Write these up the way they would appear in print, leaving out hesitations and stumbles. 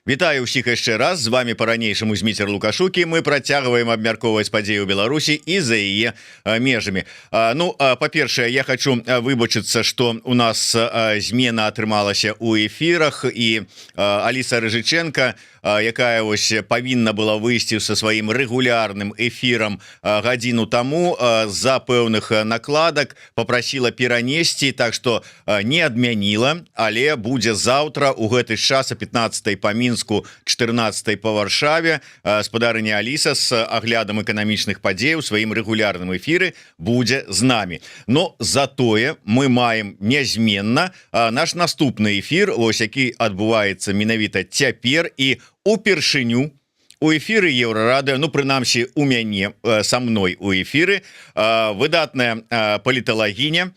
Вітаю ўсіх яшчэ раз, з вами по-ранейшаму Зміцер Лукашукі. Мы працягваем абмяркоўваць падзеі ў Беларусі і за яе межамі. Па-першае, я хочу выбачыцца, што у нас змена атрымалася ў эфірах, і Аліса Рыжыченко, якая ось павінна была выйсці са сваім рэгулярным эфірам гадзіну таму, з-за пэўных накладак попрасіла перанесці, так што не адмяніла, але будзе заўтра у гэты час о 15-й па Мінску, 14-й па Варшаве. Спадарыня Аліса з аглядам эканамічных падзей у сваім рэгулярным эфіры будзе з намі. Но затое мы маем нязменна наш наступны эфір, ось які адбываецца менавіта цяпер і упершыню у эфіры Еўрарадыё, ну прынамсі у мяне, са мной у эфіры выдатная паліталагіня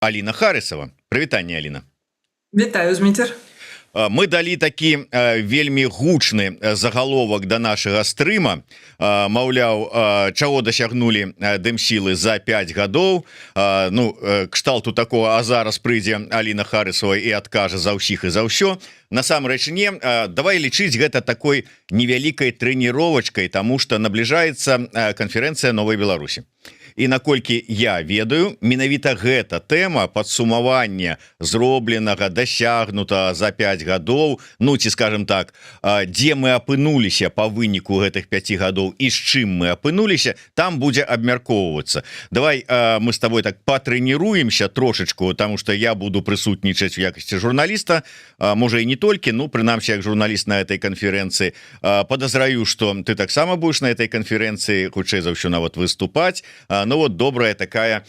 Аліна Харысова. Прывітанне, Аліна. Вітаю, Зміцер. Мы далі такі вельмі гучны загаловак да нашага стрыма, маўляў, чаго дасягнулі дэмсілы за 5 гадоў. Кшталту такого, а зараз прыйдзе Аліна Харысова і адкажа за ўсіх і за ўсё. Насамрэч не, давай лічыць гэта такой невялікай трэніровачкай, таму што набліжаецца канферэнцыя Новай Беларусі. І наколькі я ведаю, менавіта гэта тэма падсумавання зробленага, дасягнута за 5 гадоў, ну ці скажем так, дзе мы апынуліся па выніку гэтых 5 гадоў і з чым мы апынуліся, там будзе абмяркоўвацца. Давай мы з табой так патрэніруемся трошачку, таму што я буду прысутнічаць у якасці журналіста, можа і не толькі, ну прынамсі як журналіст на этой канферэнцыі. Падазраю, што ты таксама будеш на этой канферэнцыі, хутчэй за ўсё нават выступаць. Ну вот добрая такая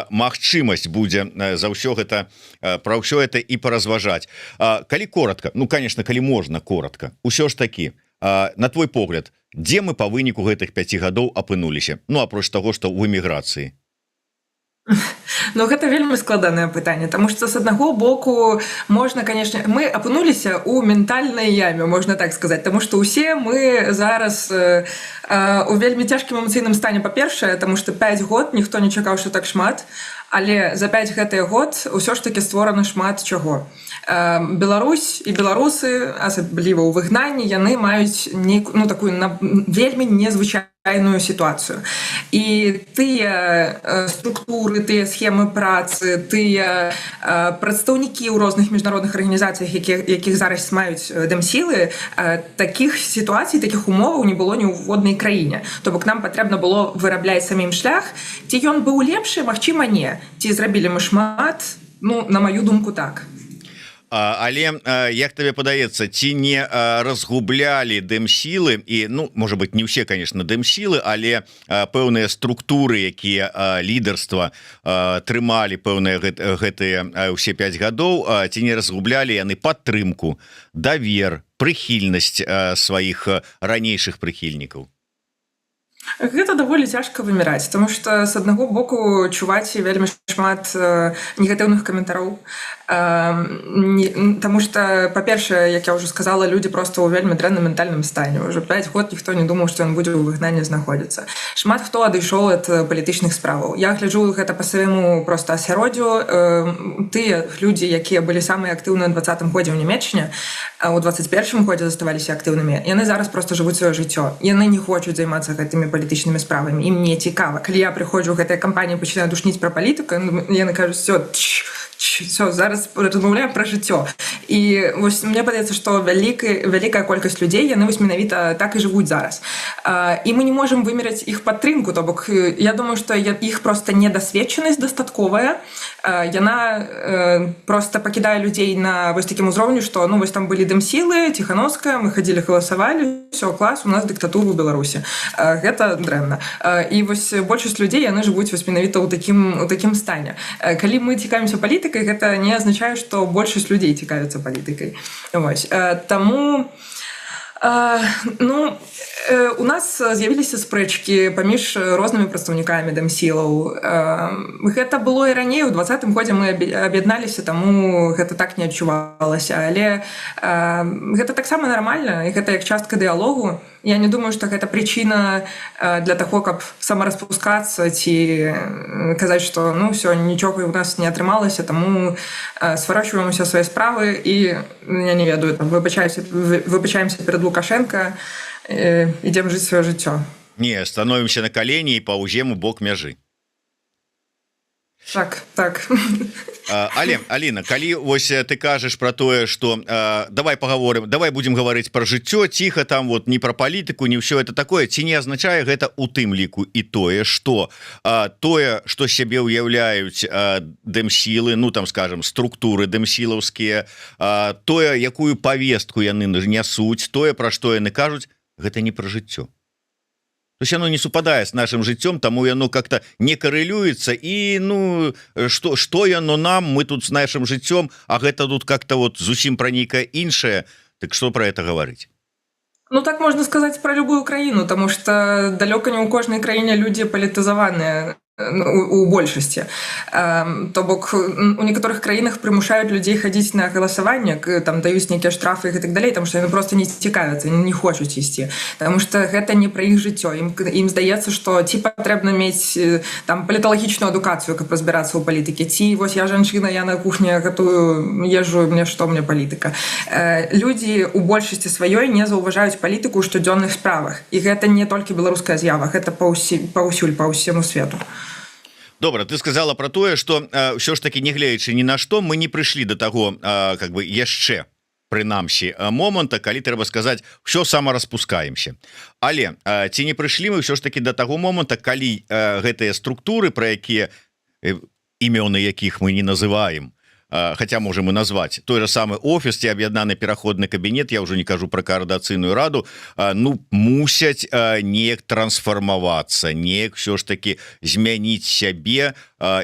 магчымасць будзе за ўсё гэта, пра ўсё это і паразважаць. Калі коротко, ну конечно, калі можна коротко, усё ж такі, на твой погляд, дзе мы па выніку гэтых 5 гадоў апынуліся, ну апроч таго, што ў эміграцыі? Ну, гэта вельмі складанае пытанне, таму што з аднаго боку можна, конечно, мы апынуліся ў ментальнай яме, можна так сказаць, таму што ўсе мы зараз у вельмі цяжкім эмацыйным стане, па-першае, таму што 5 год ніхто не чакаў, што так шмат, але за 5 гэтыя год ўсё ж такі створана шмат чаго. Беларусь і беларусы, асабліва ў выгнанні, яны маюць нейкую, такую вельмі незвычайную сітуацыю. І тыя структуры, тыя схемы працы, тыя прадстаўнікі ў розных міжнародных арганізацыях, якіх зараз маюць дэмсілы, такіх сітуацый, такіх умоваў не было ні ў воднай краіне. То бок нам патрэбна было вырабляць самім шлях. Ці ён быў лепшы? Магчыма, не. Ці зрабілі мы шмат? Ну, на маю думку, так. Але як табе падаецца, ці не разгублялі дэмсілы і, ну, можа быть, не ўсе, конечно, дэмсілы, але пэўныя структуры, якія лідарства трымалі пэўныя гэтыя ўсе 5 гадоў, ці не разгублялі яны падтрымку, давер, прыхільнасць сваіх ранейшых прыхільнікаў? Гэта даволі цяжка выміраць, таму што з аднаго боку чуваць вельмі шмат негатыўных каментараў. Таму што, па-першае, як я ўжо сказала, людзі проста ў вельмі дрэнным ментальным стане. Ужо 5 год ніхто не думаў, што ён будзе ў выгнанні знаходзіцца. Шмат хто адышоў ад палітычных справаў. Я гляджу гэта па свайму проста асяроддзю. Тыя людзі, якія былі самыя актыўныя ў 20-м годзе ў Нямецчыне, у 21-м годзе заставаліся актыўнымі, яны зараз проста жывуць сваё жыццё. Яны не хочуць займацца гэтымі палітычнымі справамі. Ім не цікава. Калі я прыходжу ў гэтыя кампаніі, пачынаю душніць пра палітыку, яны кажуць, все, зараз размаўляем пра жыццё. І вось мне падаецца, што вялікая колькасць людзей, яны вось менавіта так і жывуць зараз. І мы не можам вымераць іх падтрымку, то бок я думаю, што іх проста недасведчанасць дастатковая. Яна проста пакідае людзей на вось такім узроўню, што ну вось там былі дэмсілы, Ціхановская, мы хадзілі, галасавалі, все, клас, у нас дыктатура ў Беларусі. Гэта дрэнна. І вось большасць людзей, яны жывуць вось менавіта ў такім стане. Калі мы цікавімся палітыкай, гэта не азначае, што большасць людзей цікавяцца палітыкай. Вось. Таму, ну, У нас з'явіліся спрэчкі паміж рознымі прадстаўнікамі дэмсілаў. Гэта было і раней, у 20-м годзе мы аб'ядналіся, таму гэта так не адчувалася. Але гэта таксама нармальна, і гэта як частка дыялогу. Я не думаю, што гэта прычына для таго, каб самараспускацца ці казаць, што ну ўсё, нічога ў нас не атрымалася, таму сварочваем усе свае справы і, я не ведаю, выбачаемся перад Лукашенко, ідзем жыць сваё жыццё. Не, становімся на калені і паўзем у бок мяжы. Так. Але, Аліна, калі вось ты кажаш про тое, што давай паговорым, давай будзем гаварыць пра жыццё, ціха там, вот не пра палітыку, не ўсё это такое, ці не азначае гэта у тым ліку і тое, што тое, што сябе ўяўляюць дэмсілы, ну там, скажем, структуры дэмсілаўскія, тое, якую павестку яны нясуць, тое, пра што яны кажуць, гэта не пра жыццё. То есть оно не супадае с нашим жыццём, таму яно как-то не коррелюецца і ну што яно нам, мы тут с нашим жыццём, а гэта тут как-то вот зусім пра нейкае іншае. Так что про это гаварыць? Ну так можна сказаць пра любую краіну, таму што далёка не ў кожнай краіне людзі палітызаваныя у большасці. То бок у некаторых краінах прымушаюць людзей хадзіць на галасаванне, там даюць нейкія штрафы і так далей, таму што яны проста не цікавяцца, не хочуць ісці, таму што гэта не пра іх жыццё. Ім здаецца, што ці патрэбна мець там паліталагічную адукацыю, каб разбірацца ў палітыке, ці вось я жанчына, я на кухні гатую ежу, мне што мне палітыка. Людзі у большасці сваёй не заўважаюць палітыку ў штодзённых справах, і гэта не толькі беларуская з'ява, гэта паўсюль па ўсяму свету. Добра, ты сказала про тое, што ўсё ж таки не гледзячы ні на што, мы не прыйшлі до таго как бы яшчэ прынамсі моманта, калі трэба сказаць ўсё самараспускаемся. Але ці не прыйшлі мы ўсё ж таки до таго моманта, калі гэтыя структуры, пра якія імёны якіх мы не называем, хотя можем и назвать той же самый офис ці аб'яднаны пераходны кабінет, я уже не кажу про координацыйную раду, ну мусяць неяк трансфармавацца, неяк все ж таки змяніць сябе,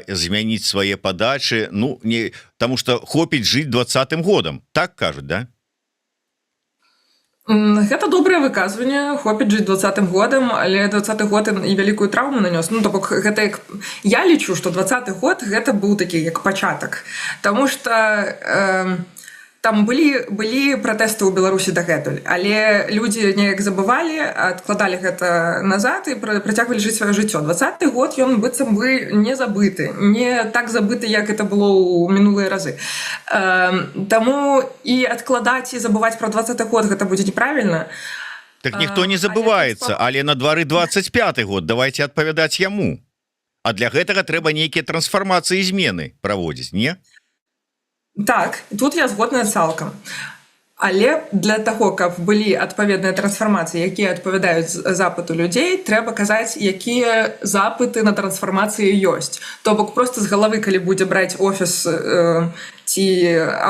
змяніць свае падачы, ну не тому что хопіць жыць 20-м годам, так кажуць, да? Гэта добрае выказванне, хопіць жыць 20-м годам, але 20-й год і вялікую траўму нанёс. Ну, то бок, гэта як... Я лічу, што 20-й год гэта быў такі як пачатак. Таму што там былі пратэсты ў Беларусі дагэтуль, але людзі неяк забывалі, адкладалі гэта назад і працягвалі жыць сваё жыццё. 20-й год ён быццам бы не забыты, не так забыты, як гэта было ў мінулыя разы. Таму і адкладаць і забываць пра 20-й год гэта будзе неправільна. Так ніхто не забываецца, але на двары 25-й год, давайте адпавядаць яму. А для гэтага трэба нейкія трансфармацыі і змены праводзіць, не? Так, тут я згодная цалкам. Але для таго, каб былі адпаведныя трансфармацыі, якія адпавядаюць запыту людзей, трэба казаць, якія запыты на трансфармацыі ёсць. То бок проста з галавы, калі будзе браць офіс ці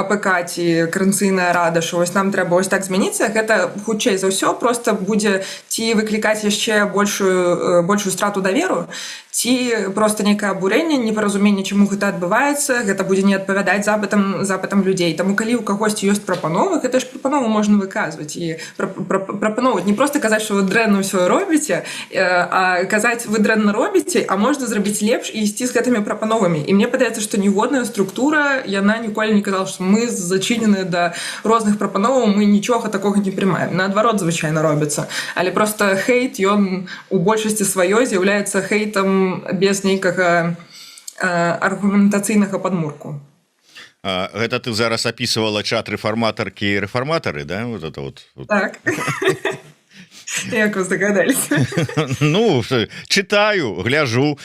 АПК, ці Координацыйная рада, што вось нам трэба вось так змяніцца, гэта хутчэй за ўсё проста будзе ці выклікаць яшчэ большую страту даверу, ці проста нейкае абурэнне, непаразуменне, чаму гэта адбываецца, гэта будзе не адпавядаць запытам людзей. Таму калі ў кагосьці ёсць прапановы, гэта ж прапанову можна выказваць і прапановаць. Не проста казаць, што вы дрэнна ўсё робіце, а казаць, вы дрэнна робіце, а можна зрабіць лепш і ісці з гэтымі прапановамі. І мне падаецца, што ніводная структура, яна ніколі не казала, што мы зачынены да розных прапановаў, мы нічога такога не прымаем. Наадварот, звычайна робіцца. Але проста хейт, ён у большасці сваёй з'яўляецца хейтам без нейкага аргументацыйнага падмурку. Гэта ты зараз опісывала чат рэфарматаркі і рэфарматары, да? Вот это вот. Так. Як вы здагадаліся? Ну, читаю, гляжу.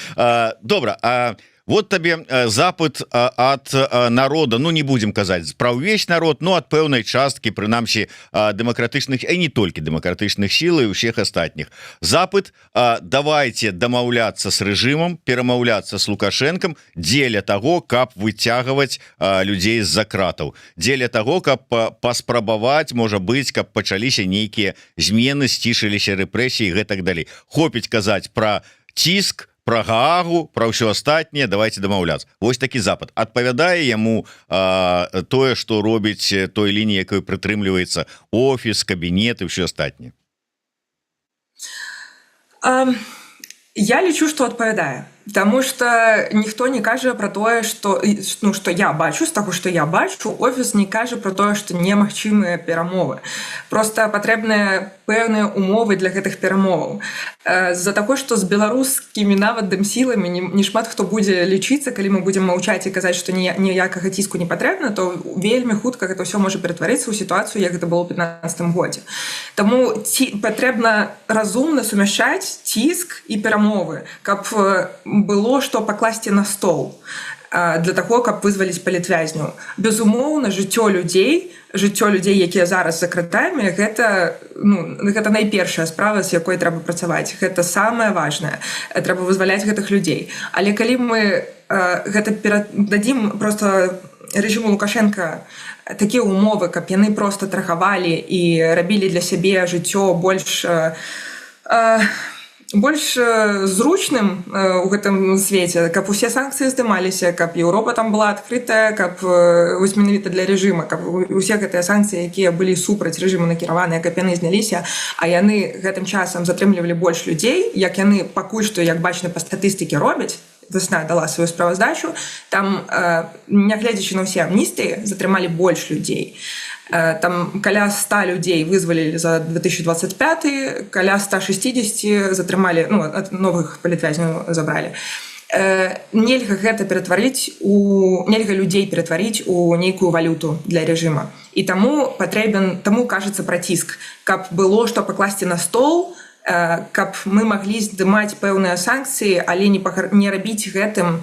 Добра, вот табе запыт ад народа, ну не будем казаць пра ўвесь народ, но ад пэўнай часткі, прынамсі дэмакратычных, і не толькі дэмакратычных сіл і ўсіх астатніх. Запыт, давайте дамаўляцца з рэжымам, перамаўляцца з Лукашэнкам дзеля таго, каб выцягваць людзей з-за кратаў, дзеля таго, каб паспрабаваць, можа быць, каб пачаліся нейкія змены, сцішыліся рэпрэсіі і гэтак далей. Хопіць казаць пра ціск, про Гаагу, про ўсё астатняе, давайте дамаўляцца. Вось такі запад. Адпавядае яму тое, што робіць той лініі, якой прытрымліваецца офіс, кабінет і ўсё астатняе. Я лічу, што адпавядае. Таму што ніхто не кажа пра тое, што я бачу, з таго, што я бачу, офіс не кажа пра тое, што немагчымыя перамовы. Проста патрэбныя пэўныя умовы для гэтых перамоваў. З-за таго, што з беларускімі нават дэмсіламі не шмат хто будзе лічыцца, калі мы будзем маўчаць і казаць, што ніякага ціску не патрэбна, то вельмі хутка гэта ўсё можа ператварыцца ў сітуацыю, як гэта было ў 15 годзе. Таму патрэбна разумна сумяшчаць ціск і перамовы, каб было што пакласці на стол для таго, каб вызваліць палітвязняў. Безумоўна, жыццё людзей, якія зараз за кратамі, гэта найпершая справа, з якой трэба працаваць. Гэта самае важнае. Трэба вызваляць гэтых людзей. Але калі мы гэта дадзім проста рэжыму Лукашенка такія умовы, каб яны проста торгавалі і рабілі для сябе жыццё больш зручным у гэтым свеце, каб усе санкцыі здымаліся, каб Еўропа там была адкрытая, каб вось менавіта для рэжыма, каб усе гэтыя санкцыі, якія былі супраць рэжыму накіраваныя, каб яны зняліся, а яны гэтым часам затрымлівалі больш людзей, як яны пакуль што, як бачна па статыстыке, робяць. Весна дала сваю справаздачу, там, нягледзячы на ўсе амністыі, затрымалі больш людзей. Там каля 100 людзей вызвалілі за 2025, каля 160 затрымалі, ад новых палітвязняў забралі. Нельга гэта нельга людзей ператварыць у нейкую валюту для рэжыма. І таму кажацца праціск, каб было што пакласці на стол, каб мы маглі здымаць пэўныя санкцыі, але не рабіць гэтым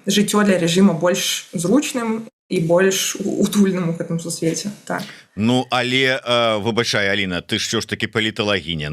жыццё для рэжыма больш зручным і больш утульным у гэтым сусвеце. Так. Але выбачай, Аліна, ты ж такі паліталагіня.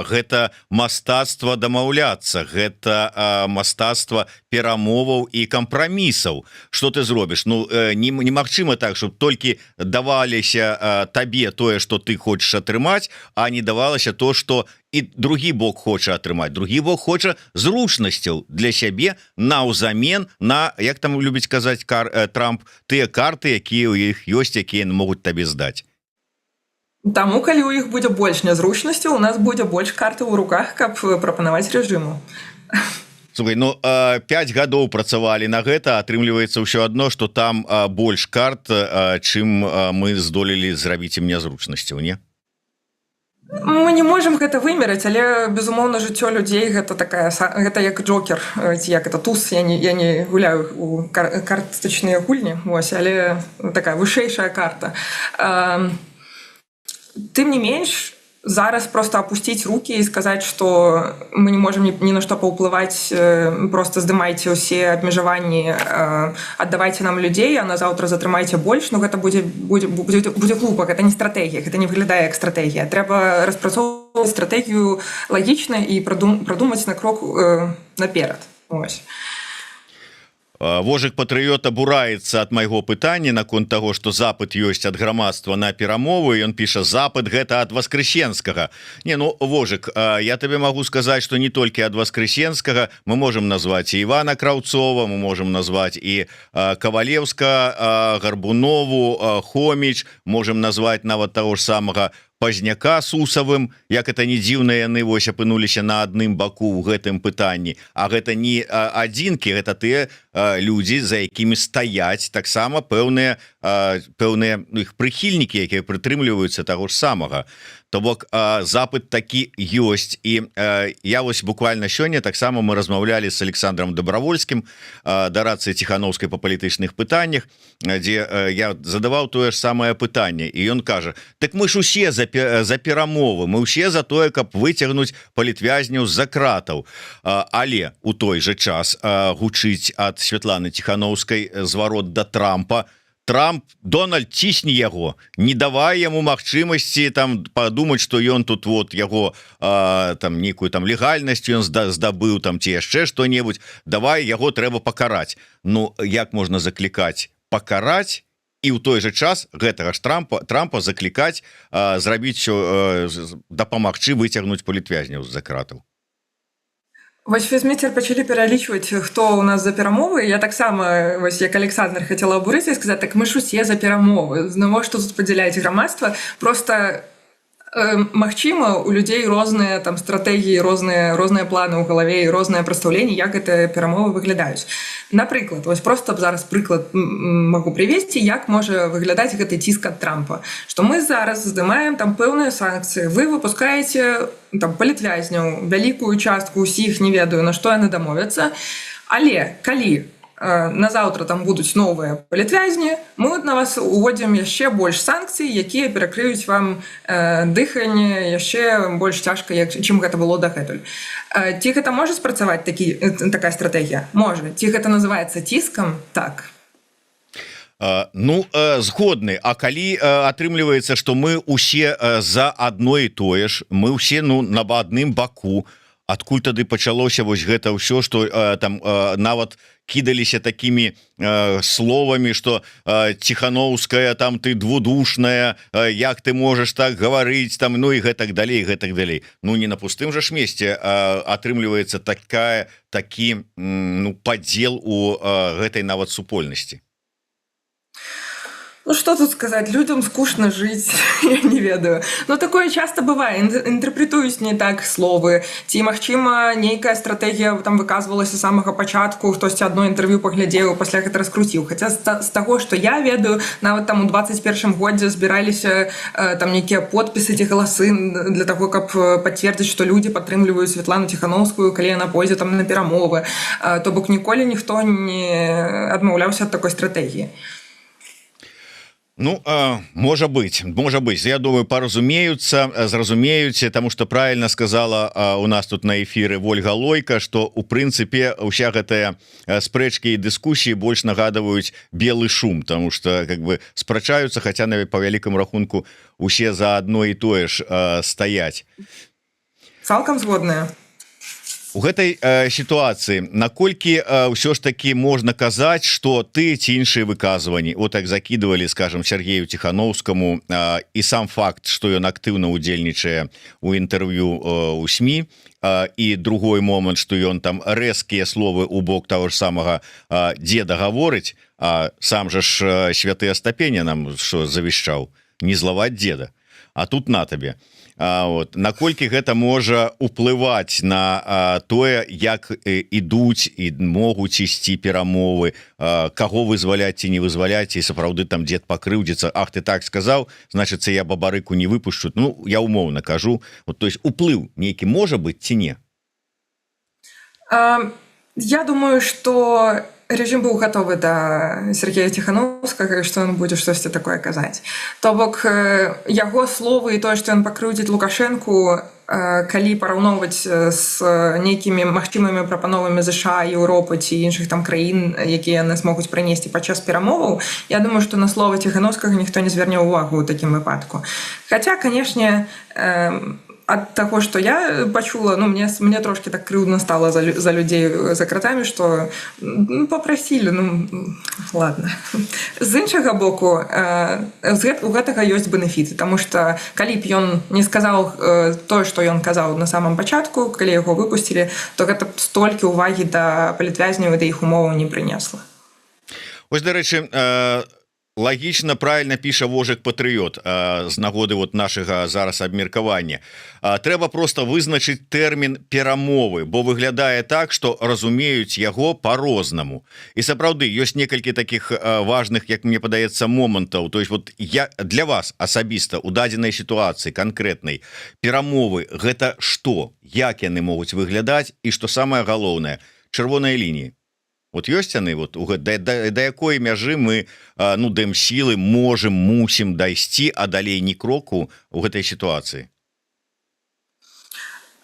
Гэта мастацтва дамаўляцца, гэта мастацтва перамоваў і кампрамісаў. Што ты зробіш? Немагчыма так, щоб толькі даваліся табе тое, што ты хочаш атрымаць, а не давалася то, што і другі бок хоча атрымаць. Другі бок хоча зручнасцяў для сябе наўзамен на, як там любіць казаць Трамп, тыя карты, якія ў іх ёсць, якія могуць табе здаць. Таму, калі ў іх будзе больш нязручнасцяў, у нас будзе больш карты ў руках, каб прапанаваць рэжыму. Слухай, 5 гадоў працавалі на гэта, атрымліваецца ўсё адно, што там больш карт, чым мы здолелі зрабіць ім нязручнасцяў, не? Мы не можам гэта вымераць, але, безумоўна, жыццё людзей гэта як джокер, ці як это туз, я не гуляю у картачныя гульні, але такая вышэйшая карта. Тым не менш, зараз проста апусціць рукі і сказаць, што мы не можам ні на што паўплываць, проста здымайце ўсе абмежаванні, аддавайце нам людзей, а на заўтра затрымайце больш, гэта будзе глупа, гэта не стратэгія, гэта не выглядае як стратэгія. Трэба распрацоўваць стратэгію лагічна і прадумаць на крок наперад. Вожык патрыёт абураецца ад майго пытання наконт таго, што запыт ёсць ад грамадства на перамовы. Ён піша: запыт гэта ад Васкрэсенскага. Вожык, я табе магу сказаць, што не толькі ад Васкрэсенскага. Мы можам назваць і Івана Краўцова, мы можам назваць і Кавалеўска, Гарбунову, Хоміч, можам назваць нават таго ж самага Пазняка Сусавым, як это не дзіўна, яны вось апынуліся на адным баку ў гэтым пытанні. А гэта не адзінкі, гэта тыя людзі, за якімі стаяць таксама пэўныя іх прыхільнікі, якія прытрымліваюцца таго ж самага. То бок запыт такі ёсць. І я вось буквально сёння таксама мы размаўлялі з Александром Добравольскім, дарадцай Ціхановскай па палітычных пытаннях, дзе я задаваў тое ж самае пытанне, і ён кажа: так мы ж усе за перамовы, мы ўсе за тое, каб выцягнуць палітвязняў з-за кратаў. Але у той жа час гучыць ад Святланы Ціхановскай зварот да Трампа: Трамп, Дональд, цісні яго, не давай яму магчымасці там падумаць, што ён тут яго нейкую легальнасць ён здабыў там ці яшчэ што-небудзь, давай яго трэба пакараць. Як можна заклікаць пакараць і ў той жа час гэтага ж Трампа заклікаць зрабіць дапамагчы выцягнуць палітвязняў з-за кратаў? Вось фізмейстер пачалі пералічваць, хто ў нас за перамовы. Я таксама, вось як Александр, хацела абурыцца і сказаць: так мы ж усе за перамовы. Навошта тут падзяляць грамадства? Проста Магчыма, у людзей розныя там стратэгіі, розныя планы ў галаве і розныя прадстаўленні, як гэтыя перамовы выглядаюць. Напрыклад, вось просто зараз прыклад магу прывесці, як можа выглядаць гэты ціск ад Трампа. Што мы зараз здымаем там пэўныя санкцыі, вы выпускаеце там палітвязняў, вялікую частку ўсіх, не ведаю, на што яны дамовяцца, але калі назаўтра там будуць новыя палітвязні, мы на вас уводзім яшчэ больш санкцый, якія перакрыюць вам дыханне яшчэ больш цяжка, чым гэта было дагэтуль. Ці гэта можа спрацаваць такая стратэгія? Можа. Ці гэта называецца ціскам? Так. Ну, згодны. А калі атрымліваецца, што мы ўсе за адно і тое ж, мы ўсе на адным баку, адкуль тады пачалося вось гэта ўсё, што там нават кідаліся такімі словамі, што Ціхановская, там ты двудушная, як ты можаш так гаварыць, там, ну і гэтак далей, гэтак далей. Ну не на пустым жа ж месце атрымліваецца такі падзел у гэтай нават супольнасці. Ну, что тут сказать? Людям скучно жить, я не ведаю. Но такое часто бывает. Интерпретуюсь не так словы. Ці, магчыма, нейкая стратегія там выказвалася з самага пачатку, хтосьці адно інтэрв'ю паглядзеў, пасля гэта раскруціў. Хаця з таго, што я ведаю, нават там у 21 годзе збіраліся там нейкія подпісы ці галасы для таго, каб пацвердзіць, што людзі падтрымліваюць Святлану Ціхановскую, калі яна пойдзе там на перамовы. То бок ніколі ніхто не адмаўляўся ад такой стратэгіі. Ну, можа быть, я думаю, зразумеюць, тому что правильно сказала у нас тут на эфиры Вольга Лойка, что у прынцыпе уся гэтая спрэчкі і дыскусіі больш нагадваюць белы шум, потому что как бы спрачаюцца, хотя по вялікаму рахунку усе за адно і тое ж стаяць. Цалкам згодная. У гэтай сітуацыі наколькі ўсё ж таки можна казаць, што ты ці іншыя выказванні вот так закидывалі, скажем, Сергею Ціхановскаму і сам факт, што ён актыўна удзельнічае у інтэрв'ю у СМІ, і другой момант, што ён там рэзкія словы ў бок таго ж самага дзеда гаворыць, а сам жа ж святы Астапеня нам што завішчаў, не злаваць дзеда, а тут на табе. Наколькі гэта можа уплываць на тое, як ідуць і могуць ісці перамовы, каго вызваляць ці не вызваляць, і сапраўды там дзед пакрыўдзіцца, ах, ты так сказаў, значыцца я бабарыку не выпушчу. Ну, я умоўна кажу, то есть уплыў нейкі можа быць ці не? Я думаю, што режим быў гатовы да Сергея Ціхановскага, што ён будзе штосьці такое казаць. То бок яго словы і тое, што ён пакрыўдзіць Лукашэнку, калі параўноўваць з нейкімі магчымымі прапановамі ЗША, Еўропы ці іншых там краін, якія яны змогуць прынесці падчас перамоваў, я думаю, што на словы Ціхановскага ніхто не зверне ўвагу ў такім выпадку. Хаця, канешне, ад таго, што я пачула, ну, мне трошки так крыўдна стала за людзей за кратамі, што папрасілі, ну, ладно. З іншага боку, у гэтага ёсць бенефіты, таму што калі б ён не сказаў тое, што ён казаў на самом пачатку, калі яго выпусцілі, то гэта столькі ўвагі да палітвязняў і да іх умоваў не прынесла. Вось, дарэчы, лагічна, правильно піша Вожык Патрыёт з нагоды вот нашага зараз абмеркавання. Трэба просто вызначыць тэрмін перамовы, бо выглядае так, што разумеюць яго по-рознаму. І сапраўды ёсць некалькі таких важных, як мне падаецца, момантаў. То есть вот для вас асабіста у дадзенай сітуацыі канкрэтнай перамовы гэта што? Як яны могуць выглядаць і што самае галоўнае, чырвоныя лініі? Вот ёсць яны, вот, да якой мяжы мы, ну, дэм сілы мусім дайсці, а далей ні кроку ў гэтай сітуацыі?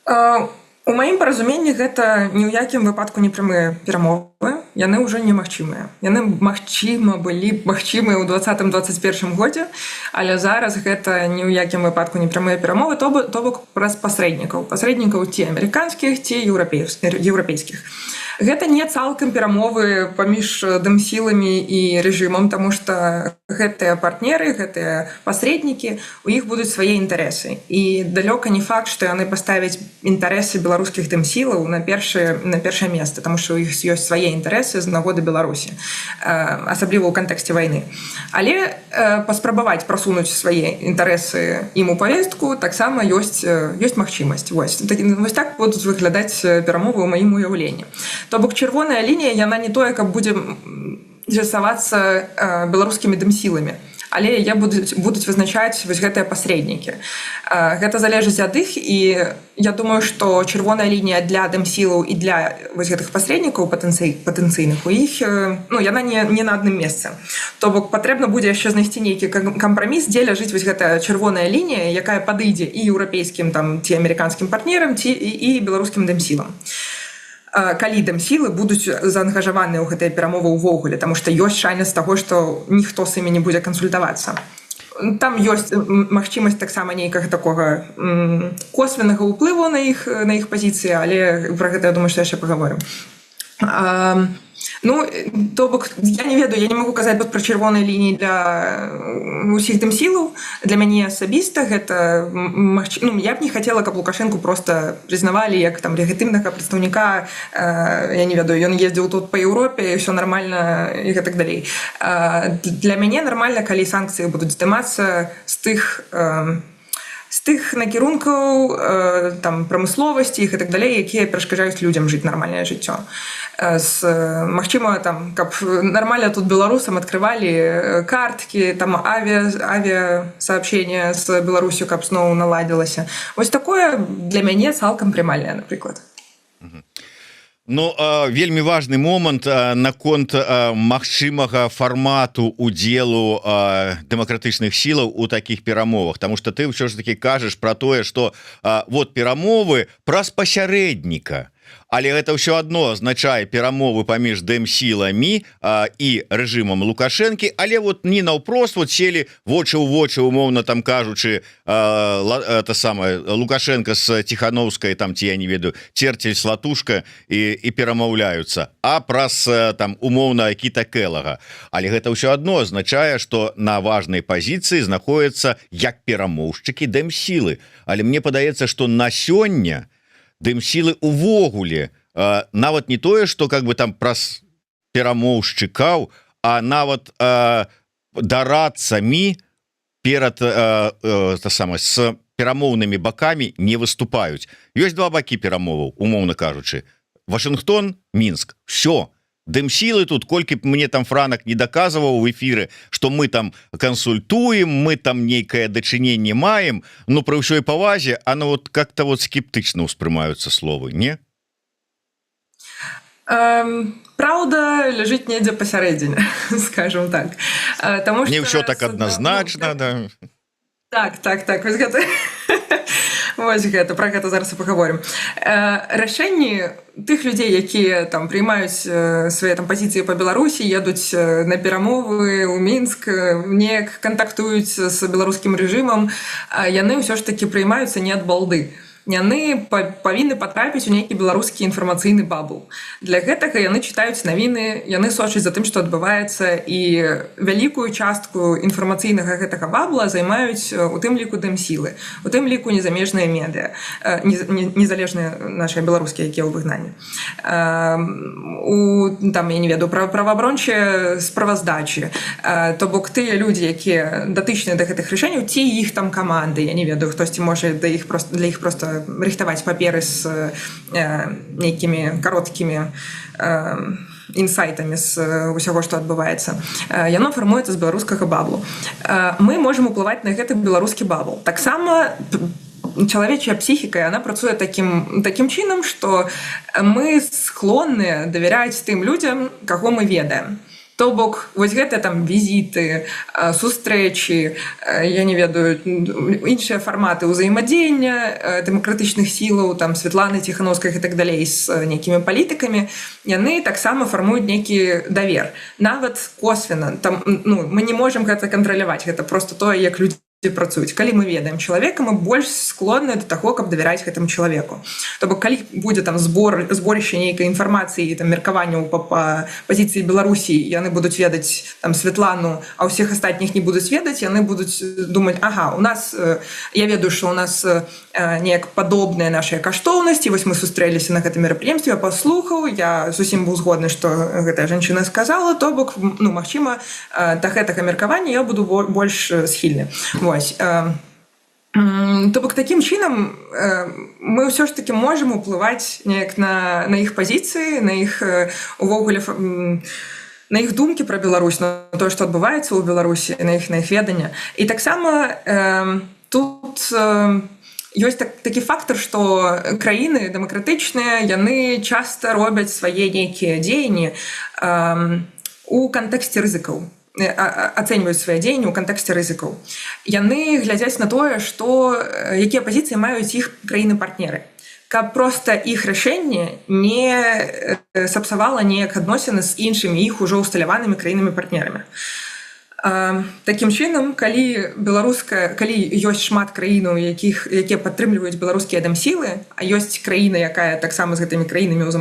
У маім паразуменні гэта ні ў якім выпадку не прамыя перамовы, яны ўжо немагчымыя. Яны, магчыма, былі магчымыя ў 2020-2021 годзе, але зараз гэта ні ў якім выпадку не прамыя перамовы, то бок праз пасрэднікаў ці амерыканскіх, ці еўрапейскіх. Гэта не цалкам перамовы паміж дэмсіламі і рэжымам, таму што гэтыя партнеры, гэтыя пасрэднікі, у іх будуць свае інтарэсы. І далёка не факт, што яны паставяць інтарэсы беларускіх дэмсілаў на першае месца, таму што у іх ёсць свае інтарэсы з нагоды Беларусі, асабліва ў кантэксце вайны. Але паспрабаваць прасунуць свае інтарэсы ім у павестку таксама ёсць магчымасць. Вось так будуць выглядаць перамовы ў маім уяўленні. То бок чырвоная лінія, яна не тое, каб будзе з'ясавацца беларускімі дэмсіламі, але будуць вызначаць вось гэтыя пасрэднікі. Гэта залежыць ад іх, і я думаю, што чырвоная лінія для дэмсілаў і для вось гэтых пасрэднікаў патэнцыйных у іх, яна не на адным месцы. То бок патрэбна будзе яшчэ знайсці нейкі кампраміс, дзе ляжыць вось гэтая чырвоная лінія, якая падыдзе і еўрапейскім ці амерыканскім партнерам, і беларускім дэмсілам. Калі дэмсілы будуць заангажаваныя ў гэтыя перамовы ўвогуле, таму што ёсць шанец таго, што ніхто з імі не будзе кансультавацца. Там ёсць магчымасць таксама нейкага такога косвеннага ўплыву на іх пазіцыі, але пра гэта, я думаю, што яшчэ паговорым. То бок, я не ведаю, я не магу казаць пра чырвоныя лініі для усіх дэмсілаў. Для мяне асабіста гэта я б не хацела, каб Лукашэнку проста прызнавалі як там легітымнага прадстаўніка, я не ведаю, ён ездзіў тут па Еўропе, і ўсё нармальна, і гэтак далей. Для мяне нармальна, калі санкцыі будуць здымацца з тых накірункаў прамысловасці і так далей, якія перашкаджаюць людзям жыць нармальнае жыццё. Магчыма, каб нармальна тут беларусам адкрывалі карткі, авіасаабщення з Беларусю, каб зноў наладзілася. Вось такое для мяне цалкам прымальнае, напрыклад. Вельмі важны момант наконт магчымага фармату удзелу дэмакратычных сілаў у такіх перамовах, таму што ты ўсё ж такі кажаш пра тое, што перамовы праз пасярэдніка, але гэта ўсё адно азначае перамовы паміж дэмсіламі і рэжымам Лукашэнкі, але не наўпрост селі вочы ў вочы, умоўна там кажучы, Лукашенко з Ціхановскай, ці я не ведаю, Церцель, Слатушка і перамаўляюцца, а праз умоўна Кіта Келага. Але гэта ўсё адно азначае, што на важнай пазіцыі знаходзяцца як перамоўшчыкі дэмсілы. Але мне падаецца, што на сёння дэмсілы увогуле нават не тое, што праз перамоўшчыкаў, а нават дарадцамі перад з перамоўнымі бакамі не выступаюць. Ёсць два бакі перамоваў, умоўна кажучы. Вашынгтон, Мінск. Всё. Дэмсілы тут, колькі б мне Франак не даказваў у эфіры, што мы кансультуем, мы нейкае дачыненне маем, пры ўсёй павазе, как-то скептычна ўспрымаюцца словы, не? Праўда ляжыць недзе пасярэдзіне, скажем так. Не ўсё так адназначна, да? Так, вось гэта... Вось гэта, пра гэта зараз і паговорым. Рашэнні тых людзей, якія прыймаюць свае пазіцыі па Беларусі, едуць на перамовы ў Мінск, неяк кантактуюць з беларускім рэжымам, яны ўсё ж такі прыймаюцца не ад балды. Яны павінны патрапіць у нейкі беларускі інфармацыйны бабл. Для гэтага яны чытаюць навіны, яны сочаць за тым, што адбываецца, і вялікую частку інфармацыйнага гэтага бабла займаюць у тым ліку дэмсілы, у тым ліку незамежныя медыа, незалежныя нашыя беларускія, якія ў выгнанні. Я не ведаю, праваабарончыя справаздачы, то бок тыя людзі, якія датычныя да гэтых рашэнняў, ці іх каманды, я не ведаю, хтосьці можа для іх проста рыхтаваць паперы з нейкімі кароткімі інсайтамі з усяго, што адбываецца. Яно фармуецца з беларускага баблу. Мы можам уплываць на гэты беларускі бабл. Таксама чалавечая псіхіка, яна працуе такім чынам, што мы склонныя давяряць тым людзям, каго мы ведаем. То бок, вось гэта візіты, сустрэчы, я не ведаю, іншыя фарматы ўзаемадзеяння дэмакратычных сілаў, Святланы Ціхановскай і так далей з нейкімі палітыкамі, яны таксама фармуюць нейкі давер. Нават косвенна. Мы не можам гэта кантраляваць. Гэта проста тое, як людзі працуюць. Калі мы ведаем чалавека, мы больш склонны да таго, каб давяраць гэтаму чалавеку. То бок калі будзе там зборышча нейкай інфармацыі, там меркаванняў па пазіцыі Беларусі, яны будуць ведаць там Святлану, а ўсіх астатніх не будуць ведаць, яны будуць думаць: ага, у нас, я ведаю, што у нас неяк падобныя нашыя каштоўнасці, вось мы сустрэліся на гэтым мерапрыемстве, я паслухаў, я зусім быў згодны, што гэтая жанчына сказала, то бок, ну, магчыма, да гэтага меркавання я буду больш схільны. Вось. То бок такім чынам мы ўсё ж таки можам уплываць неяк на іх пазіцыі, на іх увогуле на іх думкі пра Беларусь, на тое, што адбываецца ў Беларусі, на іх веданне. І таксама тут ёсць такі фактар, што краіны дэмакратычныя, яны часта робяць свае нейкія дзеянні у кантэксце рызыкаў, ацэньваюць свае дзеянні ў кантэксце рызыкаў. Яны глядзяць на тое, што якія пазіцыі маюць іх краіны-партнеры, каб проста іх рашэнне не сапсавала неяк адносіны з іншымі іх ужо ўсталяванымі краінамі-партнерамі. Такім чынам, калі ёсць шмат краінаў, якія падтрымліваюць беларускія дэмсілы, а ёсць краіна, якая таксама з гэтымі краінамі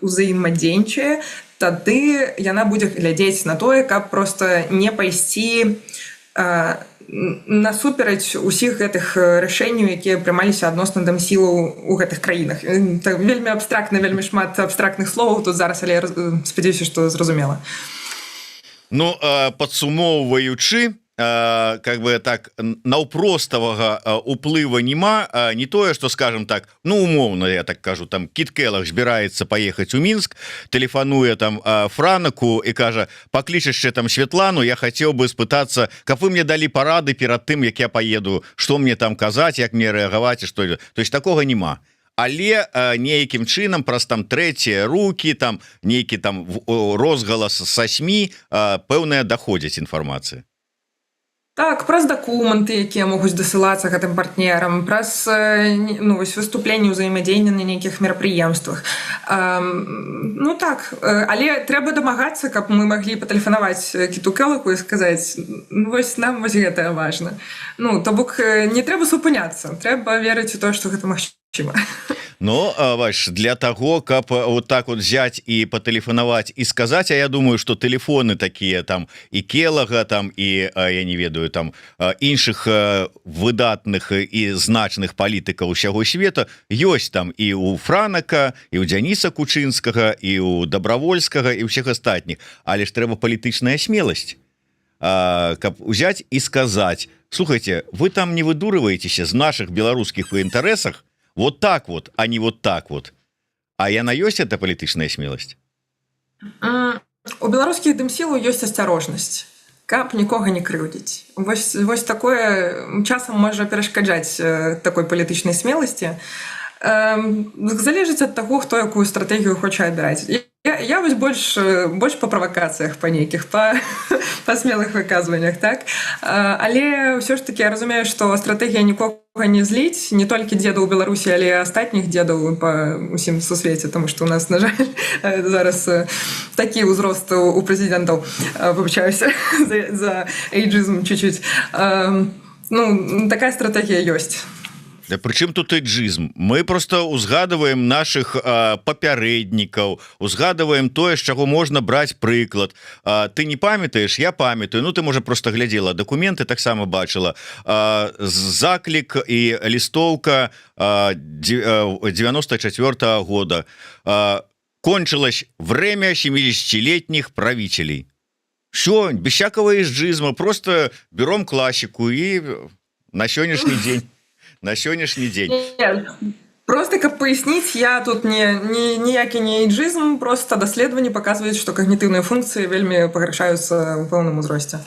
ўзаемадзейнічае, тады яна будзе глядзець на тое, каб проста не пайсці насупераць усіх гэтых рашэнняў, якія прымаліся адносна дэмсілаў у гэтых краінах. Вельмі абстрактна, вельмі шмат абстрактных словаў тут зараз, але я спадзяюся, што зразумела. Ну, падсумоўваючы, как бы так, наўпроставага уплыва няма, не тое, што, скажем так, ну, умоўна, я так кажу, там Кіт Келах збіраецца паехаць у Мінск, тэлефануе там Франаку і кажа: пакліч яшчэ там Святлану, я хацеў бы спытацца, каб вы мне далі парады перад тым, як я паеду, што мне там казаць, як мне рэагаваць і што. То есть такога няма. Але нейкім чынам праз там трэція рукі, там нейкі там розгалас са СМІ пэўная даходзіць інфармацыя. Так, праз дакументы, якія могуць дасылацца гэтым партнерам, праз выступленні, ўзаемадзеяння на нейкіх мерапрыемствах. Ну так, але трэба дамагацца, каб мы маглі патэлефанаваць Кіту Келаху і сказаць: вось нам вось гэтае важна. Ну, то бок не трэба супыняцца, трэба верыць у тое, што гэта магчыма. Ну, бач, для таго, каб вот так вот взять і патэлефанаваць і сказаць, а я думаю, што тэлефоны такія там і Келага, там і, я не ведаю, там іншых выдатных і значных палітыкаў усяго света ёсць там і у Франака, і ў Дзяніса Кучынскага, і ў Дабравольскага, і ўсіх астатніх. Але ж трэба палітычная смеласць, каб узяць і сказаць: слухайте, вы там не выдурываецеся з наших беларускіх інтарэсах, вот так вот, а не вот так вот. А яна ёсць эта палітычная смеласць? У беларускіх дэмсілаў ёсць асцярожнасць, каб нікога не крыўдзіць. Вось такое часам можа перашкаджаць такой палітычнай смеласці. Залежыць ад таго, хто якую стратэгію хоча абіраць. Я вось больш па правакацыях, па нейкіх, па смелых выказваннях, так? Але ўсё ж такі я разумею, што стратэгія нікога не зліць, не толькі дзедаў у Беларусі, але і астатніх дзедаў па ўсім сусвеце, таму што ў нас, на жаль, зараз такі ўзрост у прэзідэнтаў, выбачаюся за эйджызм чуть-чуть. Ну, такая стратэгія ёсць. Да прычым тут эйджызм? Мы просто узгадываем наших папярэднікаў, узгадываем тое, з чаго можна браць прыклад. Ты не памятаеш, я памятаю. Ну, ты, можа, просто глядзела дакументы, таксама бачыла. Заклік і лістоўка 94-го года. Кончилось время 70-летних правителей. Все, без всякого эйджизма, просто берем классику и на сегодняшний день. На сённяшні дзень. Просто каб паясніць, я тут ніякі не эйджызм, просто даследаванні паказваюць, што когнітыўныя функцыі вельмі пагаршаюцца ў пэўным узросце.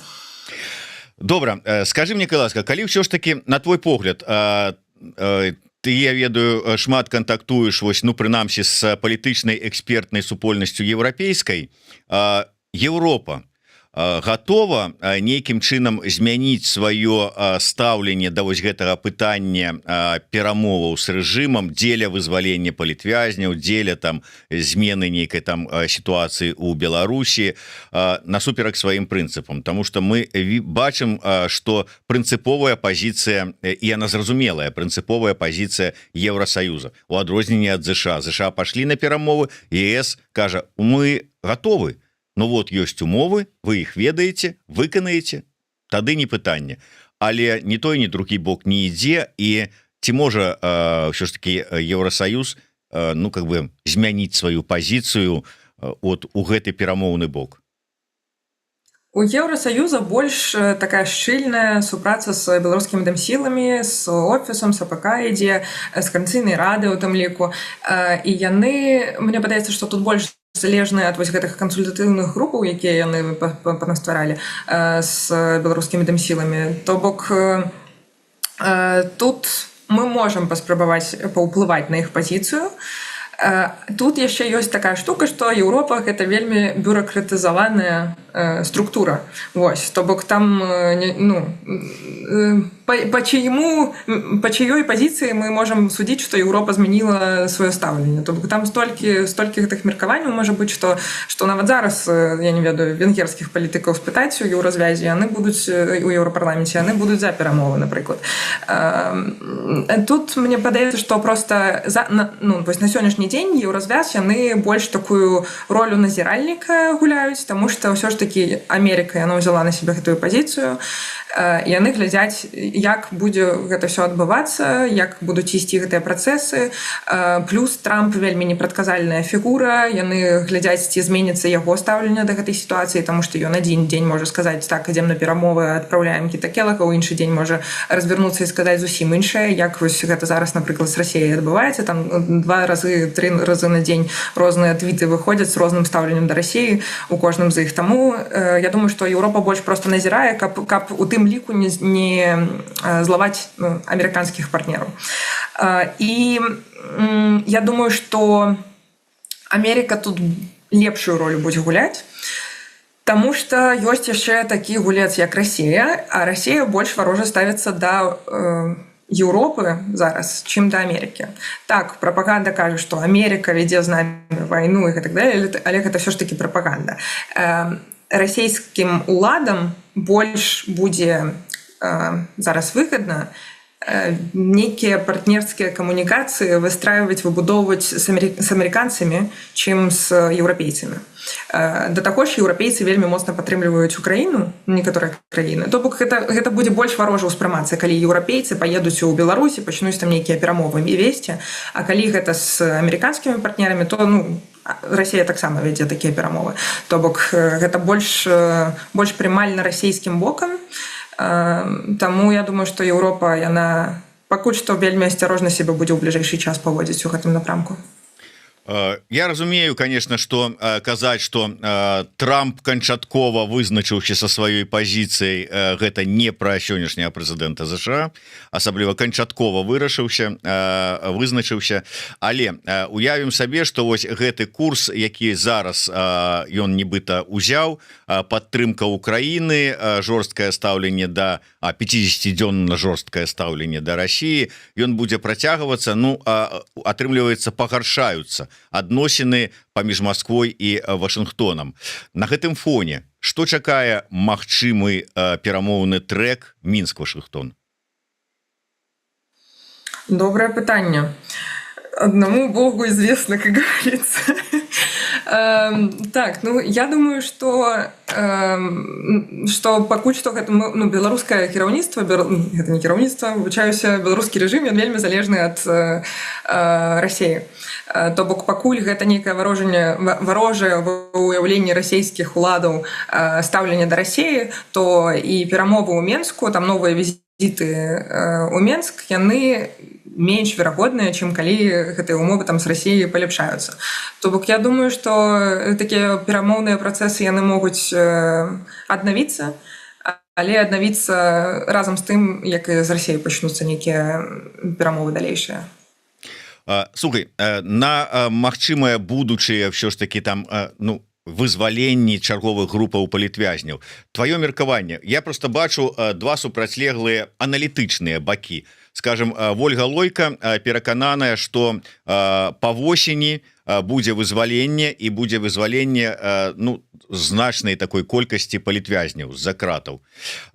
Добра, скажы мне, ласка, калі ўсё ж такі, на твой погляд, ты, я ведаю, шмат кантактуеш, вось, ну, прынамсі, з палітычнай экспертнай супольнасцю еўрапейскай, Еўропа, готова нейкім чынам змяніць сваё стаўленне да вось гэтага пытання перамоваў з рэжымам дзеля вызвалення палітвязняў, дзеля там змены нейкай там сітуацыі ў Беларусі насуперак сваім прынцыпам, Таму што мы бачым, што прынцыповая пазіцыя, і яна зразумелая, прынцыповая пазіцыя Еўрасаюза у адрозненне ад ЗША. ЗША пашлі на перамовы, ЕС кажа, мы готовы. Ну вот ёсць умовы, вы іх ведаеце, выканаеце, тады не пытанне. Але ні той, ні другі бок не ідзе, і ці можа ўсё ж таки Еўрасаюз ну как бы змяніць сваю пазіцыю от у гэты перамоўны бок. У Еўрасаюза больш такая шчыльная супраца з беларускімі дэмсіламі, з офісам, з АПК ідзе, з Коаліцыйнай рады ў тым ліку. І яны, мне падаецца, што тут больш залежныя ад вось гэтых кансультатыўных групаў, якія яны панастваралі з беларускімі дэмсіламі. То бок тут мы можам паспрабаваць паўплываць на іх пазіцыю. Тут яшчэ ёсць такая штука, што Еўропа гэта вельмі бюракратызаваная структура. Вось, то бок там ну, по чыёй пазіцыі мы можам судзіць, што Еўропа змяніла сваё стаўленне. То бок там столькі гэтых меркаванняў можа быць, што нават зараз, я не ведаю, венгерскіх палітыкаў спытаць у еўразвязі, яны будуць у еўрапарламенце, яны будуць за перамовы, напрыклад. Тут мне падаецца, што проста ну, вось на сённяшні дзень еўразвяз яны больш такую ролю назіральніка гуляюць, таму што ўсё ж такі Амерыка яна ўзяла на сябе гэтую пазіцыю, яны глядзяць, як будзе гэта ўсё адбывацца, як будуць ісці гэтыя працэсы. Плюс Трамп вельмі непрадказальная фігура, яны глядзяць, ці зменіцца яго стаўленне да гэтай сітуацыі, таму што ён адзін дзень можа сказаць, так, ідзем на перамовы, адпраўляем Кіта Келага, ў іншы дзень можа развярнуцца і сказаць зусім іншае, як вось гэта зараз, напрыклад, з Расіяй адбываецца, там 2-3 разы на дзень розныя твіты выходзяць з розным стаўленнем да Расіі у кожным з іх. Таму я думаю, што Еўропа больш проста назірае, каб у тым ліку не злаваць амерыканскіх партнераў. І я думаю, што Амерыка тут лепшую ролю будзе гуляць, таму што ёсць яшчэ такі гулец, як Расія, а Расія больш варожа ставіцца да Еўропы зараз, чым да Амерыкі. Так, прапаганда кажа, што Амерыка вядзе з намі вайну і так далее, але гэта ўсё ж такі прапаганда. Расійскім уладам больш будзе зараз выгадна нейкія партнерскія камунікацыі выстрайваць, выбудоўваць з амерыканцамі, чым з еўрапейцамі. Да таго ж еўрапейцы вельмі моцна падтрымліваюць Украіну, некаторыя краіны. То бок гэта будзе больш варожа ўспрымацца, калі еўрапейцы паедуць у Беларусі, пачнуць там нейкія перамовы і весці, а калі гэта з амерыканскімі партнерамі, то ну Расія таксама вядзе такія перамовы. То бок гэта больш прымальна расійскім бокам. Таму я думаю, што Еўропа яна пакуль што вельмі асцярожна сябе будзе ў бліжэйшы час паводзіць у гэтым напрамку. Я разумею, конечно, что казаць, что Трамп канчаткова вызначыўся со сваёй пазіцыяй, гэта не пра сённяшняга прэзідэнта ЗША, асабліва канчаткова вызначыўся, але уявім сабе, что вось гэты курс, які зараз ён нібыта узяў, падтрымка Украіны, жорсткае стаўленне да 50-дзённа жорсткае стаўленне да Расіі, ён будзе працягвацца, ну атрымліваецца, пагаршаюцца адносіны паміж Масквой і Вашынгтонам. На гэтым фоне што чакае магчымы перамоўны трэк Мінск-Вашынгтон? Добрае пытанне. Одному Богу известно, как говорится. Так, ну я думаю, что пакуль што гэта беларускае кіраўніцтва, гэта не кіраўніцтва, вывучаюся, беларускі рэжым, ён вельмі залежны ад Расіі. То бок пакуль гэта нейкае варожае ўяўленне расійскіх уладаў стаўлення да Расіі, то і перамовы ў Менску, там новыя візіты ў Менск, яны менш верагодныя, чым калі гэтыя умовы там з Расіяй паляпшаюцца. То бок я думаю, што такія перамоўныя працэсы яны могуць аднавіцца, але аднавіцца разам з тым, як і з Расіяй пачнуцца нейкія перамовы далейшыя. Слухай, на магчымае будучае ўсё ж такі там, ну, вызваленні чарговых групаў палітвязняў. Твоё меркаванне, я просто бачу два супрацьлеглыя аналітычныя бакі. Скажем, Вольга Лойка перакананая, што па восені будзе вызваленне і будзе вызваленне значнай такой колькасці палітвязняў з-за кратаў.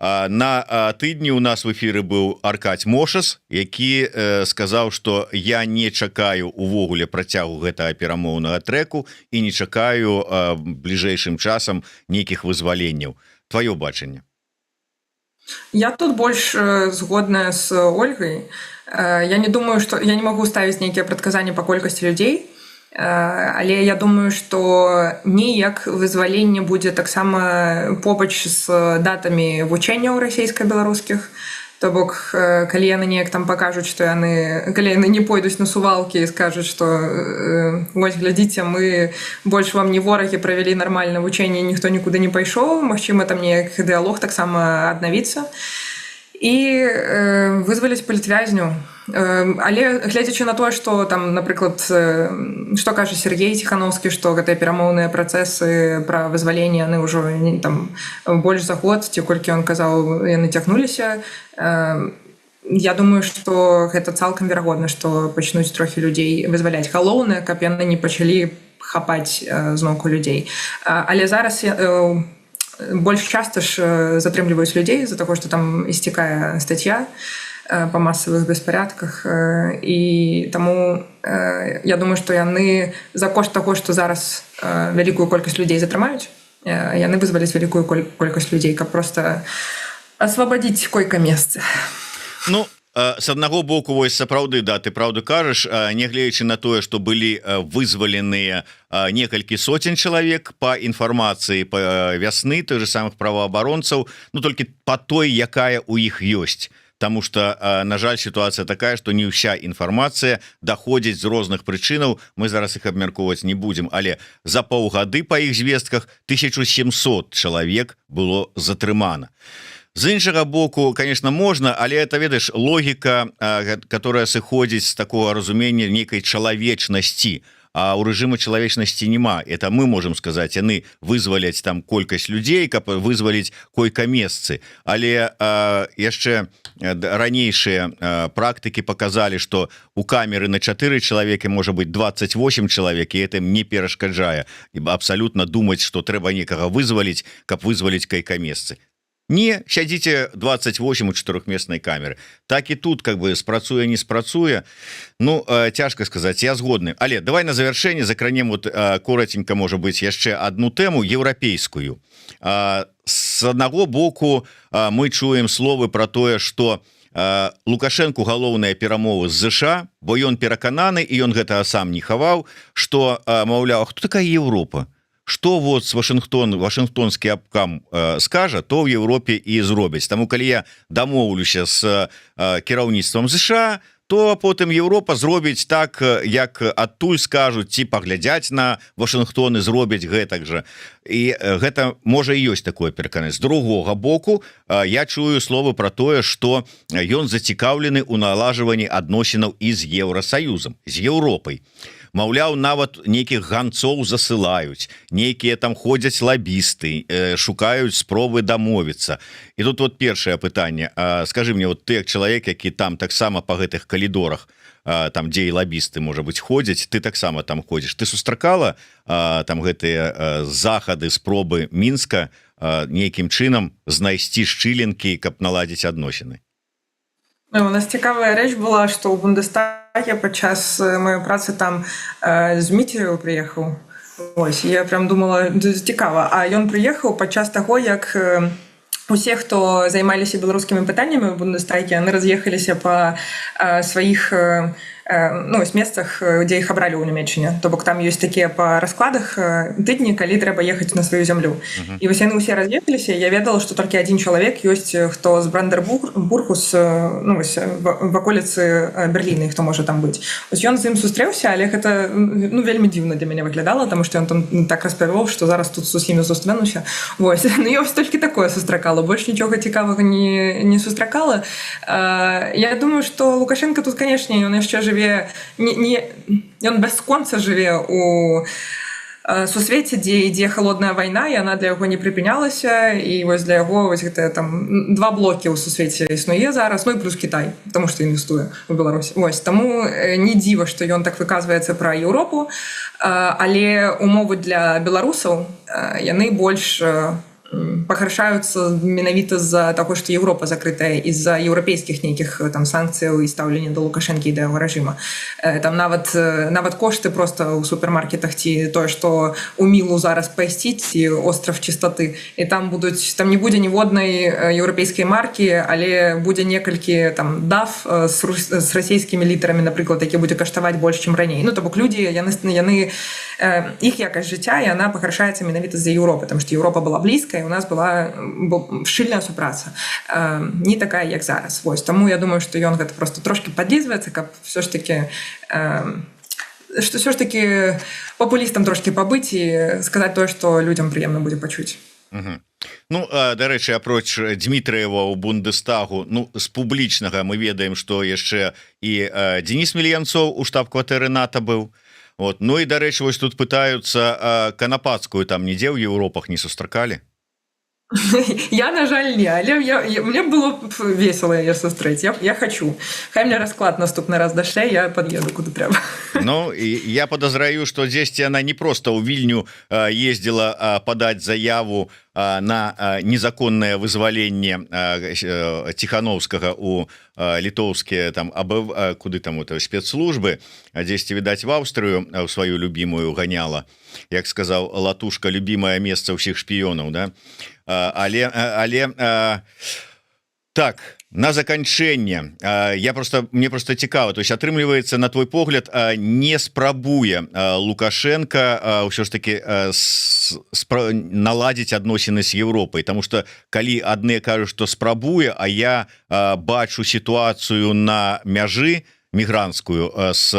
На тыдні у нас в эфіры быў Аркадь Мошас, які сказаў, што я не чакаю увогуле працягу гэтага перамоўнага трэку і не чакаю бліжэйшым часам нейкіх вызваленняў. Твоё бачанне? Я тут больш згодная з Ольгай. Я не думаю, што я не магу ставіць нейкія прадказанні па колькасці людзей, але я думаю, што неяк вызваленне будзе таксама побач з датамі вучэнняў расійска-беларускіх. То бок, калі яны неяк там пакажуць, што калі яны не пойдуць на сувалкі і скажуць, што вось глядзіце, мы больш вам не ворагі, правялі нармальна вучэнне, ніхто нікуды не пайшоў, магчыма, там неяк дыялог таксама аднавіцца і вызваліць палітвязню. Але глядзячы на тое, што там, напрыклад, што кажа Сергей Ціхановскі, што гэтыя перамоўныя працэсы пра вызваленне яны ўжо там больш за год, ці колькі ён казаў, яны цягнуліся. Я думаю, што гэта цалкам верагодна, што пачнуць трохі людзей вызваляць. Галоўнае, каб яны не пачалі хапаць зноўку людзей. Але зараз больш часта ж затрымліваюць людзей з-за таго, што там істекае статья па масавых беспарадках, і таму я думаю, што яны за кошт таго, што зараз вялікую колькасць людзей затрымаюць, яны вызваляць вялікую колькасць людзей, каб проста асвабадзіць койка-месцы. Ну, с аднаго боку, вось сапраўды, да, ты праўду кажаш, нягледзячы на тое, што былі вызваленыя некалькі соцень чалавек па інфармацыі па вясны той же самых праваабаронцаў, ну толькі па той, якая ў іх ёсць. Потому что, на жаль, ситуация такая, что не ўся інфармацыя даходзіць з розных прычынаў. Мы зараз іх абмяркоўваць не будзем, але за паўгады па іх звестках 1700 чалавек было затрымана. З іншага боку, конечно, можна, але это, ведаеш, логіка, которая сыходзіць з такого разумення нейкай чалавечнасці. А у рэжыму чалавечнасці няма. Это мы можем сказаць, яны вызваляць там колькасць людзей, каб вызваліць койка-месцы. Але яшчэ ранейшыя практыкі показалі, што у камеры на 4 чалавекі можа быць 28 чалавек, і гэтым не перашкаджае абсалютна думаць, што трэба некага вызваліць, каб вызваліць койка-месцы. Не, сядзіце 28 у чатырохмеснай камеры. Так і тут как бы спрацуе, не спрацуе. Ну, цяжка сказаць, я згодны. Але давай на завяршэнне закранем вот коратенька, можа быць, яшчэ одну тэму еўрапейскую. С аднаго боку мы чуем словы про тое, што Лукашенко галоўныя перамовы з ЗША, бо ён перакананы, і ён гэтага сам не хаваў, што, маўляў, хто такая Еўропа? Што вот с Вашингтонскі абкам скажа, то ў Еўропе і зробяць. Таму калі я дамоўлюся з кіраўніцтвам ЗША, то потым Еўропа зробіць так, як адтуль скажуць, ці паглядзяць на Вашингтон і зробяць гэтак жа. І гэта можа і ёсць такое перакананне. З другога боку, я чую словы пра тое, што ён зацікаўлены ў налажванні адносінаў і з Еўрасаюзам, з Еўропай. Маўляў, нават нейкіх ганцоў засылаюць, нейкія там ходзяць лабісты, шукаюць спробы дамовіцца. І тут вот першае пытанне. Скажы мне, вот ты як чалавек, які там таксама па гэтых калідорах, там дзе і лабісты, можа быць, ходзяць, ты таксама там ходзіш. Ты сустракала там гэтыя захады, спробы Мінска нейкім чынам знайсці шчылінкі, каб наладзіць адносіны? У нас цікавая рэч была, што ў Бундестаге падчас маёй працы там Зміцераў прыехаў. Вось, я прям думала, цікава. А ён прыехаў падчас таго, як усе, хто займаліся беларускімі пытаннямі ў Бундестаге, яны раз'ехаліся па сваіх месцах, дзе іх абралі ў Нямецчыне. То бок там ёсць такія па раскладах тыдні, калі трэба ехаць на сваю зямлю. І вось яны ўсе раз'ехаліся, я ведала, што толькі адзін чалавек ёсць, хто з Брандербургу, в аколіцы Берліна, хто можа там быць. Вось ён з ім сустрэўся, але гэта вельмі дзіўна для мяне выглядала, таму што ён там так распавёў, што зараз тут з усімі сустрэнуся. Вось, я вось толькі такое сустракала, больш нічога цікавага не сустракала. Я думаю, што Лукашенко тут, канешне, ён яшчэ жыве, ён бясконца жыве у сусвеце, дзе ідзе холодная вайна, і яна для яго не прыпынялася, і вось для яго вось гэта там два блокі ў сусвеце існуе зараз, ну і плюс Кітай, потому што інвестуе ў Беларусь. Вось таму не дзіва, што ён так выказваецца пра Еўропу, але умовы для беларусаў яны больш пагаршаюцца менавіта з-за таго, што Еўропа закрытая з-за еўрапейскіх нейкіх там санкцыяў і стаўлення да Лукашэнкі і да яго рэжыма. Там нават кошты проста ў супермаркетах ці тое, што у Мілу зараз пайсці, ці остраў чыстаты, і там не будзе ніводнай еўрапейскай маркі, але будзе некалькі там даф з расійскімі літарамі, напрыклад, які будзе каштаваць больш, чым раней. Ну, то бок людзі, яны іх якасць жыцця, і яна пагаршаецца менавіта з-за Еўропы, таму што Еўропа была блізкая, у нас была шчыльная супраца, не такая, як зараз. Вось, таму я думаю, што ён гэта просто трошки падлізваецца, каб все ж таки папулістам трошки пабыць і сказаць тое, што людзям прыемна будзе пачуць. Ну, дарэчы, апроч Дмітраева ў Бундестагу, ну, з публічнага мы ведаем, што яшчэ і Денис Мельянцоў у штаб-кватэры НАТО быў. Вот. Ну і, дарэчы, вось тут пытаюцца Канапацкую там нідзе ў Еўропах не сустракалі? Я, на жаль, не, але мне было весело яе сустрэць. Я хочу. Хай мне расклад наступны раз дашле, я пад'еду куды трэба. Ну, я подозраю, што дзесьці яна не проста ў Вільню ездзіла падаць заяву на незаконнае вызваленне Ціхановскага у літоўскія там куды там спецслужбы, дзесьці, відаць, в Аўстрыю ў сваю любімую ганяла, як сказаў Латушка, любімае месца ўсіх шпіёнаў, да? Але так, на заканчэнне мне просто цікава, то есть атрымліваецца, на твой погляд, не спрабуе Лукашенко ўсё ж таки наладзіць адносіны з Еўропай, тому что калі адны кажуць, што спрабуе, а я бачу сітуацыю на мяжы мігрантскую з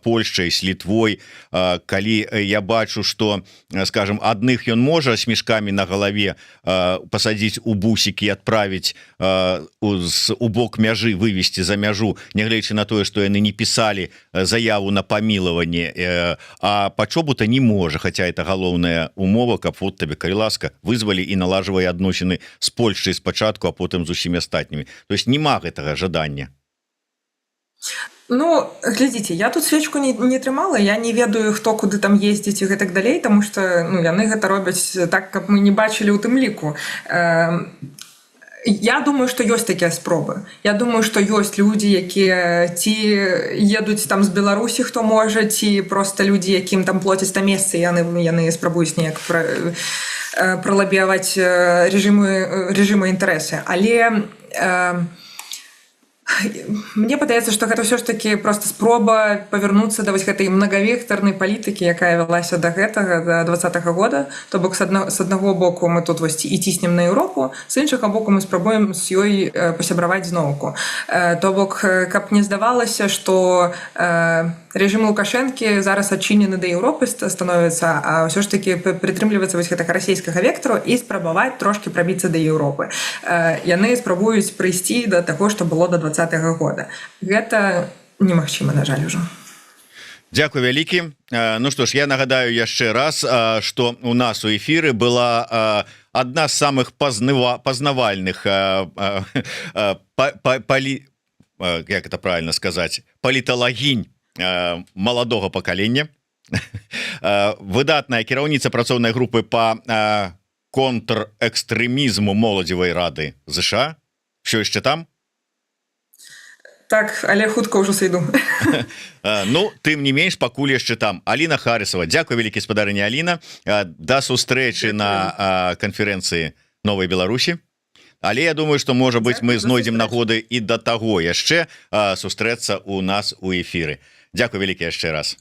Польшчай, з Літвой, калі я бачу, што, скажем, адных ён можа з мешкамі на галаве пасадзіць у бусік і адправіць у бок мяжы, вывесці за мяжу, нягледзячы на тое, што яны не пісалі заяву на памілаванне, а пачобута не можа, хаця это галоўная умова, каб вот табе, калі ласка, вызвалі і налажвае адносіны з Польшчай спачатку, а потым з усімі астатнімі. То есть няма гэтага жадання. Ну, глядзіце, я тут свечку не трымала, я не ведаю, хто куды там ездзіць і гэтак далей, таму што яны гэта робяць так, каб мы не бачылі ў тым ліку. Я думаю, што ёсць такія спробы. Я думаю, што ёсць людзі, якія ці едуць там з Беларусі, хто можа, ці проста людзі, якім там плоцяць на месцы, яны спрабуюць неяк пралабіваць рэжымы інтарэсы. Але мне падаецца, што гэта ўсё ж такі проста спроба павярнуцца да вось гэтай многавектарнай палітыкі, якая вялася да гэтага, да 2020 года. То бок, з аднаго боку мы тут вось і ціснем на Еўропу, з іншага боку мы спрабуем з ёй пасябраваць зноўку. То бок, каб не здавалася, што рэжым Лукашэнкі зараз адчынены да Еўропы становіцца, а ўсё ж такі прытрымліваецца вось гэтага расійскага вектару і спрабаваць трошкі прабіцца да Еўропы. Яны спрабуюць прыйсці да таго, што было да 2020 года. Гэта немагчыма, на жаль, ужо. Дзякуй вялікі. Ну што ж, я нагадаю яшчэ раз, што у нас у эфіры была адна з самых пазнавальных як это правильно сказаць, паліталагінь маладога пакалення, выдатная кіраўніца працоўнай групы па контрэкстрэмізму моладзевай рады ЗША. Що яшчэ там? Так, але хутка ўжо сыйду. Ну, тым не менш, пакуль яшчэ там. Аліна Харысова. Дзякуй, вялікі спадарыня Аліна. Да сустрэчы на канферэнцыі Новай Беларусі. Але я думаю, што, можа быць, мы знойдзем нагоды і да таго яшчэ сустрэцца у нас у эфіры. Дзякуй вялікі яшчэ раз.